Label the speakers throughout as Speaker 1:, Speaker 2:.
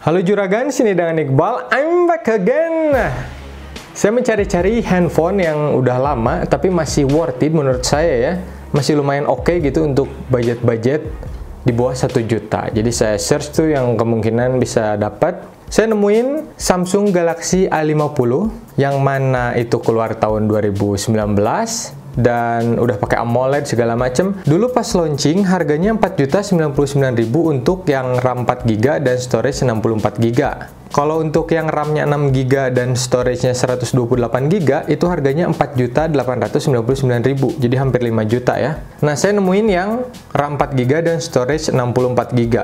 Speaker 1: Halo Juragan, sini dengan Iqbal. I'm back again. Saya mencari-cari handphone yang udah lama tapi masih worth it menurut saya ya. Masih lumayan oke gitu untuk budget-budget di bawah 1 juta. Jadi saya search tuh yang kemungkinan bisa dapat. Saya nemuin Samsung Galaxy A50 yang mana itu keluar tahun 2019 dan udah pakai AMOLED segala macem. Dulu pas launching harganya 4.099.000 untuk yang RAM 4GB dan storage 64GB. Kalau untuk yang RAM-nya 6GB dan storage-nya 128GB itu harganya 4.899.000. Jadi hampir 5 juta ya. Nah, saya nemuin yang RAM 4GB dan storage 64GB.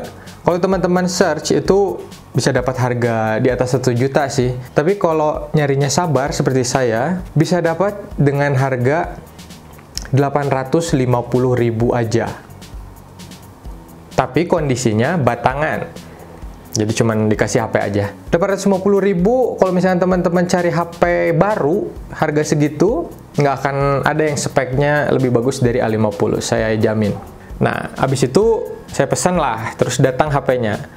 Speaker 1: Kalau teman-teman search itu bisa dapat harga di atas 1 juta sih. Tapi kalau nyarinya sabar seperti saya, bisa dapat dengan harga 850.000 aja. Tapi kondisinya batangan. Jadi cuman dikasih HP aja. 850.000 kalau misalnya teman-teman cari HP baru, harga segitu nggak akan ada yang speknya lebih bagus dari A50, saya jamin. Nah, habis itu saya pesan lah, terus datang HP-nya.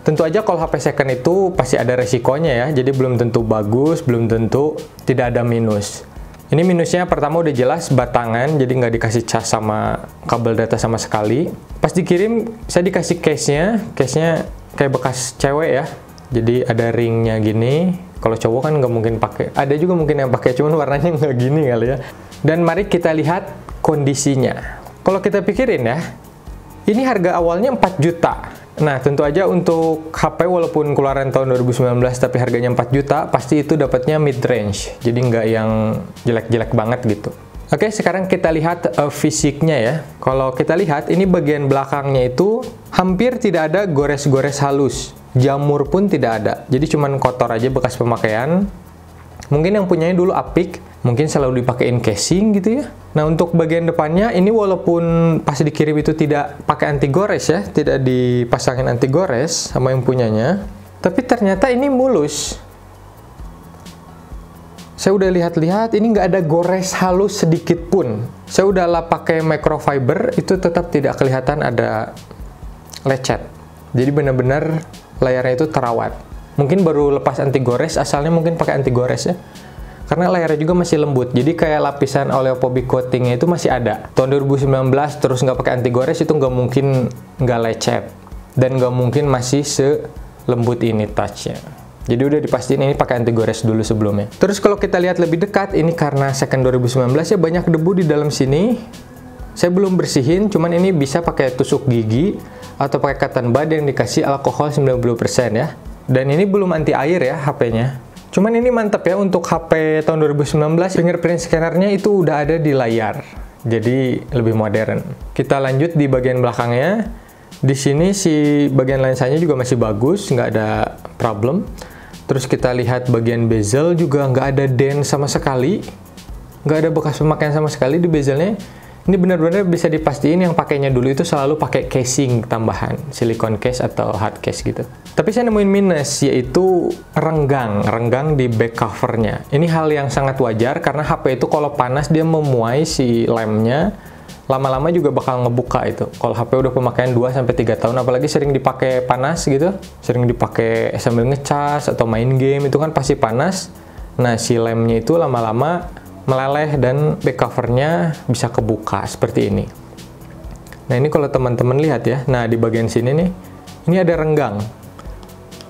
Speaker 1: Tentu aja kalau HP second itu pasti ada resikonya ya, jadi belum tentu bagus, belum tentu tidak ada minus. Ini minusnya pertama udah jelas batangan, jadi nggak dikasih cas sama kabel data sama sekali. Pas dikirim, saya dikasih case-nya kayak bekas cewek ya. Jadi ada ringnya gini. Kalau cowok kan nggak mungkin pakai. Ada juga mungkin yang pakai, cuman warnanya nggak gini kali ya. Dan mari kita lihat kondisinya. Kalau kita pikirin ya, ini harga awalnya 4 juta. Nah, tentu aja untuk HP walaupun keluaran tahun 2019 tapi harganya 4 juta, pasti itu dapatnya mid-range. Jadi nggak yang jelek-jelek banget gitu. Oke, sekarang kita lihat fisiknya ya. Kalau kita lihat, ini bagian belakangnya itu hampir tidak ada gores-gores halus. Jamur pun tidak ada. Jadi cuman kotor aja bekas pemakaian. Mungkin yang punyanya dulu apik, mungkin selalu dipakein casing gitu ya. Nah, untuk bagian depannya ini walaupun pas dikirim itu tidak pakai anti gores ya, tidak dipasangin anti gores sama yang punyanya, tapi ternyata ini mulus. Saya udah lihat-lihat, ini nggak ada gores halus sedikit pun. Saya udah lah pakai microfiber, itu tetap tidak kelihatan ada lecet. Jadi benar-benar layarnya itu terawat. Mungkin baru lepas anti gores, asalnya mungkin pakai anti gores ya. Karena layarnya juga masih lembut, jadi kayak lapisan oleophobic coatingnya itu masih ada. Tahun 2019 terus nggak pakai anti gores itu nggak mungkin nggak lecet. Dan nggak mungkin masih selembut ini touchnya. Jadi udah dipastiin ini pakai anti gores dulu sebelumnya. Terus kalau kita lihat lebih dekat, ini karena second 2019 ya banyak debu di dalam sini. Saya belum bersihin, cuman ini bisa pakai tusuk gigi atau pakai cotton bud yang dikasih alkohol 90% ya. Dan ini belum anti air ya HP-nya. Cuman ini mantap ya untuk HP tahun 2019, fingerprint scannernya itu udah ada di layar. Jadi lebih modern. Kita lanjut di bagian belakangnya. Di sini si bagian lensanya juga masih bagus, nggak ada problem. Terus kita lihat bagian bezel juga nggak ada dent sama sekali. Nggak ada bekas pemakaian sama sekali di bezelnya. Ini benar-benar bisa dipastiin yang pakainya dulu itu selalu pakai casing tambahan, silicone case atau hard case gitu. Tapi saya nemuin minus, yaitu renggang di back covernya. Ini hal yang sangat wajar karena HP itu kalau panas dia memuai si lemnya, lama-lama juga bakal ngebuka itu. Kalau HP udah pemakaian 2-3 tahun, apalagi sering dipakai panas gitu, sering dipakai sambil ngecas atau main game, itu kan pasti panas. Nah, si lemnya itu lama-lama meleleh dan back covernya bisa kebuka seperti ini. Nah, ini kalau teman-teman lihat ya, nah di bagian sini nih, ini ada renggang.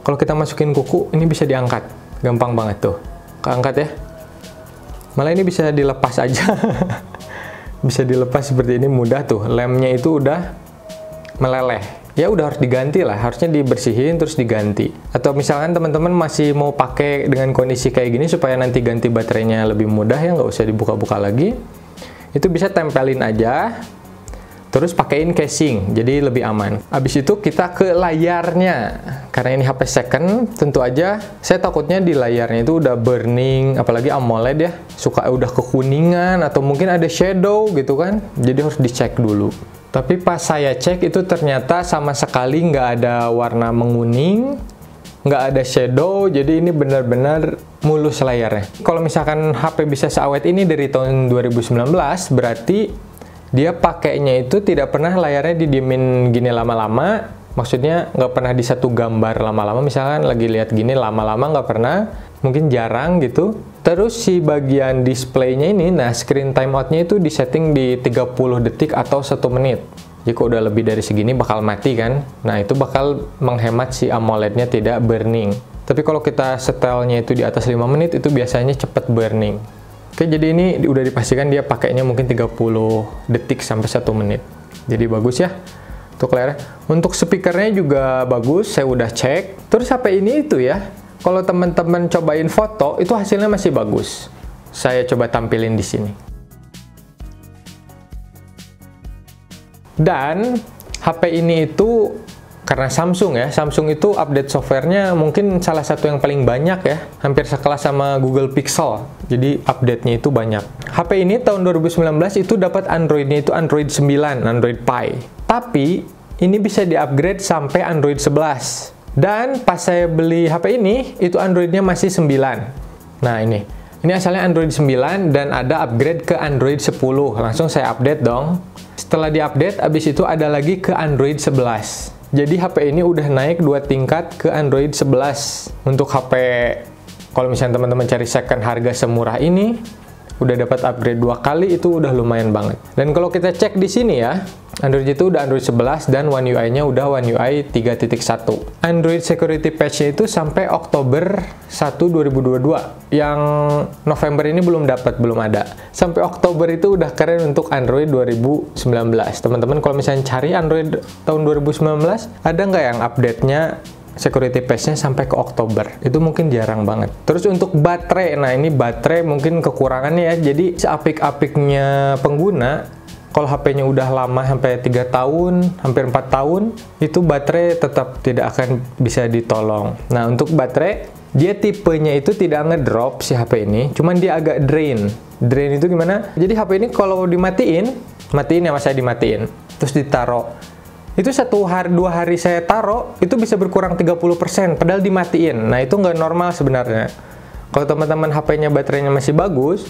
Speaker 1: Kalau kita masukin kuku, ini bisa diangkat, gampang banget tuh, keangkat ya. Malah ini bisa dilepas aja, bisa dilepas seperti ini mudah tuh. Lemnya itu udah meleleh. Ya udah harus diganti lah, harusnya dibersihin terus diganti. Atau misalkan teman-teman masih mau pakai dengan kondisi kayak gini supaya nanti ganti baterainya lebih mudah ya, nggak usah dibuka-buka lagi. Itu bisa tempelin aja, terus pakaiin casing, jadi lebih aman. Habis itu kita ke layarnya. Karena ini HP second, tentu aja saya takutnya di layarnya itu udah burning, apalagi AMOLED ya, suka udah kekuningan atau mungkin ada shadow gitu kan. Jadi harus dicek dulu. Tapi pas saya cek itu ternyata sama sekali nggak ada warna menguning, nggak ada shadow, jadi ini benar-benar mulus layarnya. Kalau misalkan HP bisa seawet ini dari tahun 2019, berarti dia pakainya itu tidak pernah layarnya didiemin gini lama-lama, Maksudnya nggak pernah di satu gambar lama-lama, misalkan lagi lihat gini lama-lama nggak pernah, mungkin jarang gitu. Terus si bagian displaynya ini, nah screen timeoutnya itu disetting di 30 detik atau 1 menit. Jadi kalau udah lebih dari segini bakal mati kan. Nah itu bakal menghemat si AMOLED-nya tidak burning. Tapi kalau kita setelnya itu di atas 5 menit itu biasanya cepet burning. Oke, jadi ini udah dipastikan dia pakainya mungkin 30 detik sampai 1 menit. Jadi bagus ya untuk layarnya. Untuk speakernya juga bagus, saya udah cek. Terus HP ini itu ya, kalau teman-teman cobain foto, itu hasilnya masih bagus. Saya coba tampilin di sini. Dan HP ini itu, karena Samsung ya, Samsung itu update softwarenya mungkin salah satu yang paling banyak ya, hampir sekelas sama Google Pixel. Jadi update-nya itu banyak. HP ini tahun 2019 itu dapat Android-nya itu Android 9, Android Pie. Tapi ini bisa di-upgrade sampai Android 11. Dan pas saya beli HP ini, itu Android-nya masih 9. Nah ini asalnya Android 9 dan ada upgrade ke Android 10. Langsung saya update dong. Setelah di-update, abis itu ada lagi ke Android 11. Jadi HP ini udah naik 2 tingkat ke Android 11. Untuk HP, kalau misalnya teman-teman cari second harga semurah ini, udah dapat upgrade 2 kali, itu udah lumayan banget. Dan kalau kita cek di sini ya, Android itu udah Android 11 dan One UI-nya udah One UI 3.1. Android security patch-nya itu sampai Oktober 1, 2022. Yang November ini belum ada. Sampai Oktober itu udah keren untuk Android 2019. Teman-teman kalau misalnya cari Android tahun 2019, ada nggak yang update-nya security patch-nya sampai ke Oktober? Itu mungkin jarang banget. Terus untuk baterai, nah ini baterai mungkin kekurangannya ya. Jadi seapik-apiknya pengguna, kalau HP-nya udah lama sampai 3 tahun, hampir 4 tahun, itu baterai tetap tidak akan bisa ditolong. Nah, untuk baterai, dia tipenya itu tidak ngedrop si HP ini, cuman dia agak drain. Drain itu gimana? Jadi HP ini kalau matiin ya, mas, saya dimatiin, terus ditaruh. Itu 1 hari, 2 hari saya taruh, itu bisa berkurang 30%, padahal dimatiin. Nah, itu nggak normal sebenarnya. Kalau teman-teman HP-nya baterainya masih bagus,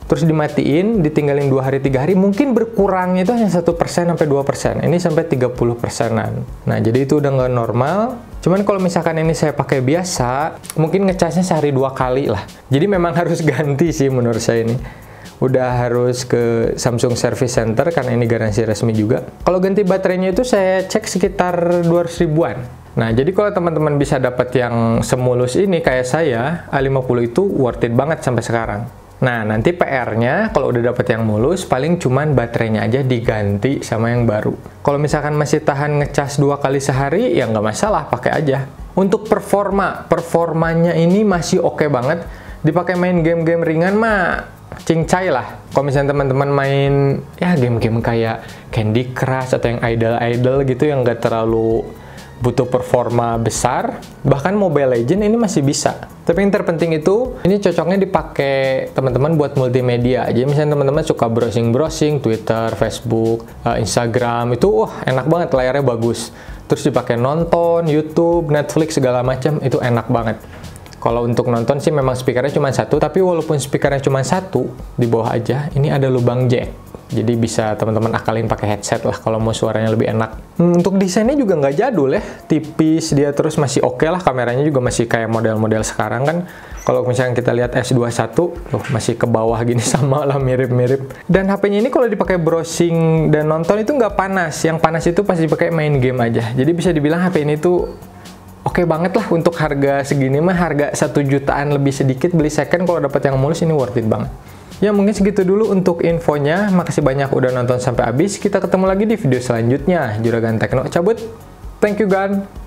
Speaker 1: terus dimatiin, ditinggalin 2 hari, 3 hari, mungkin berkurangnya itu hanya 1% sampai 2%. Ini sampai 30%-an. Nah, jadi itu udah nggak normal. Cuman kalau misalkan ini saya pakai biasa, mungkin ngecasnya sehari 2 kali lah. Jadi memang harus ganti sih menurut saya ini. Udah harus ke Samsung Service Center karena ini garansi resmi juga. Kalau ganti baterainya itu saya cek sekitar 200 ribuan. Nah, jadi kalau teman-teman bisa dapat yang semulus ini kayak saya, A50 itu worth it banget sampai sekarang. Nah, nanti PR-nya kalau udah dapet yang mulus, paling cuman baterainya aja diganti sama yang baru. Kalau misalkan masih tahan ngecas 2 kali sehari, ya nggak masalah, pakai aja. Untuk performanya ini masih oke banget. Dipakai main game-game ringan mah cincai lah. Kalau misalnya teman-teman main ya game-game kayak Candy Crush atau yang idle-idle gitu yang nggak terlalu butuh performa besar, bahkan Mobile Legends ini masih bisa. Tapi yang terpenting itu, ini cocoknya dipakai teman-teman buat multimedia. Jadi misalnya teman-teman suka browsing-browsing, Twitter, Facebook, Instagram, itu enak banget, layarnya bagus. Terus dipakai nonton, YouTube, Netflix, segala macam, itu enak banget. Kalau untuk nonton sih memang speakernya cuma 1, tapi walaupun speakernya cuma 1, di bawah aja, ini ada lubang jack. Jadi bisa teman-teman akalin pakai headset lah kalau mau suaranya lebih enak. Untuk desainnya juga nggak jadul ya, tipis dia, terus masih oke lah, kameranya juga masih kayak model-model sekarang kan. Kalau misalnya kita lihat S21, tuh masih ke bawah gini, sama lah, mirip-mirip. Dan HP-nya ini kalau dipakai browsing dan nonton itu nggak panas. Yang panas itu pasti dipakai main game aja. Jadi bisa dibilang HP ini tuh oke banget lah untuk harga segini mah, harga 1 jutaan lebih sedikit beli second, kalau dapat yang mulus ini worth it banget. Ya mungkin segitu dulu untuk infonya. Makasih banyak udah nonton sampai habis. Kita ketemu lagi di video selanjutnya. Juragan Tekno cabut. Thank you, God.